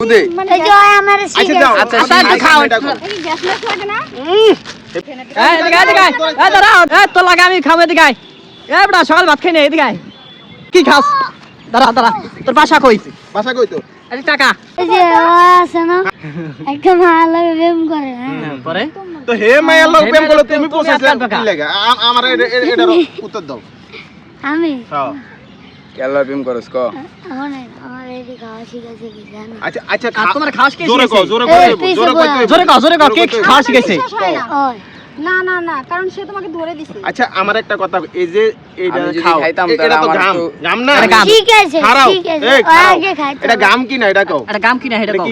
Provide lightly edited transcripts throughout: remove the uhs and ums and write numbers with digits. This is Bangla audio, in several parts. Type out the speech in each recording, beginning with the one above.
মানে জয় আমার আচ্ছা যাও আচ্ছা শান্ত খাও এই গ্যাস ম্যাচ লাগে না এই এদিকে এদিকে এই দাঁড়াও এই তো লাগা আমি খাবো এদিকে আয়। এই বড়া সকাল ভাত খাই না এদিকে আয়। কি খাস দাঁড়া দাঁড়া তোর বাসা কই বাসা কই তো এই টাকা এই যে ও আছে না একটা ভালো প্রেম করে হ্যাঁ পরে তো হে মায়া লোক প্রেম করলে তুমি তুমি পোষাইছ আটকান টাকা। কি লাগা আমার এটার উত্তর দাও আমি হ্যাঁ কেলা প্রেম করস ক আমার এই খাওয়া শিখেছে কি জানো আচ্ছা আচ্ছা আর তোমার খাস কে জোরে কও জোরে এই, কও তুই জোরে কও সে জোরে কও কে খাওয়া শিখাইছে বিশ্বাস হয় না ওই না না না কারণ সে তোমাকে ধরে দিছে আচ্ছা আমার একটা কথা এই যে এইটা আমি যদি খাও খাইতাম এটা তাহলে তো আমার গাম তো- গাম না এটা গাম। ঠিক আছে খারাও ঠিক আছে এই ও খারাও। আগে খাইতো এটা গাম কি না এটা কও এটা গাম কি না এটা এটা কও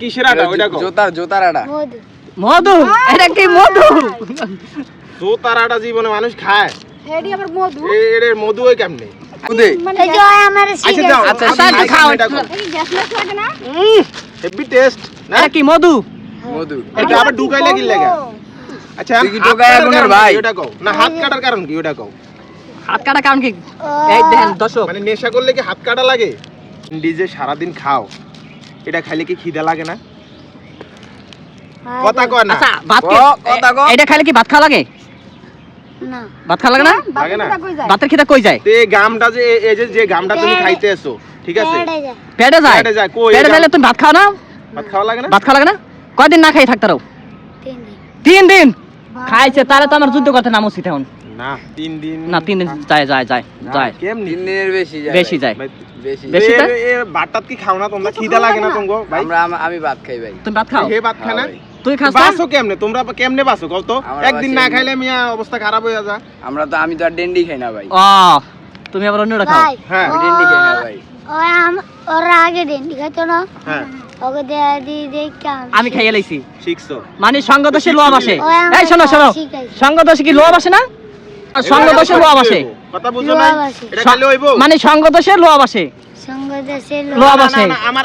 কিসের আটা ওইটা কও জোতার আটা মধু মধু এটা কি মধু তো তারাটা জীবনে মানুষ খায় হেডি আবার মধু এর মধু ওই কেমনে কুদে মানে এই জয় আমার আচ্ছা যাও আচ্ছা, আমি শান্ত খাইতাম খাও। এটা কও এই গ্যাস ম্যাচ লাগে না হেভি টেস্ট না এটা কি মধু মধু এটা আবার ঢুকাই লাগি লাগা আচ্ছা তুই কি হাত ঢুকাই কাটার আগুনের কারণ ভাই? কি ওটা কও না হাত কাটার কারণ কি ওটা কও হাত কাটা কারণ কি এই দেখেন দর্শক মানে নেশা করলে কি হাত কাটা লাগে ডিজে সারাদিন খাও এটা খাইলে কি খিদা লাগে না কথা কয় না আচ্ছা ভাত ক, কথা ক। এটা খাইলে কি ভাত খাওয়া লাগে না ভাত খাওয়া লাগে না লাগে না? কই যায় ভাতের খেতে কই যায় তো এই গামটা যে এই যে গামটা তুমি খাইতে এসো ঠিক আছে এড়ে যা পেটে যায় পেটে যায়, কই পেটে এটা? যাইলে তুমি ভাত খাও না ভাত খাওয়া লাগে না ভাত খাওয়া লাগে না কয়দিন না খাই থাকতারও 3 দিন 3 দিন খাইছে তাহলে তো আমার যুদ্ধ করতে নাম উচিত এখন না 3 দিন না 3 দিন যায় যায় যায় না, যায় কেমনি 3 দিনের বেশি যায় বেশি যায় ভাই, বেশি বেশি এ- যায়? এ ভাতটাত কি খাও না তোমরা খিদা লাগে না তোমগো ভাই আমি ভাত খাই ভাই তুমি ভাত খাও হে ভাত খায় না ভাই। তুই খাস না বাসো কেমনে তোমরা কেমনে বাসো কও তো আমরা একদিন না বাসি খাইলে মিয়া অবস্থা খারাপ হয়ে যা আমি তো আর ডেন্ডি খাই না ভাই ও তুমি আবার অন্যটা খাও ভাই হ্যাঁ আমি ডেন্ডি খাই না ভাই ওরা আগে ডেন্ডি খাইতো না হ্যাঁ ওকে দেয়া দি দেখ আমি খাইয়ে লাইছি শিখছো মানে সঙ্গ দোষে লোয়া বসে ওই আমার এই শোনো শোনো শিখাইছে। সঙ্গ দোষে কি লোয়া বসে না আর সঙ্গ দোষে লোয়া বসে কথা বুঝো লোয়া না বসে। এটা খাইলে হইবো মানে সঙ্গ দোষে লোয়া বসে সঙ্গ দেশে লোয়া না, না, বসে না, আমার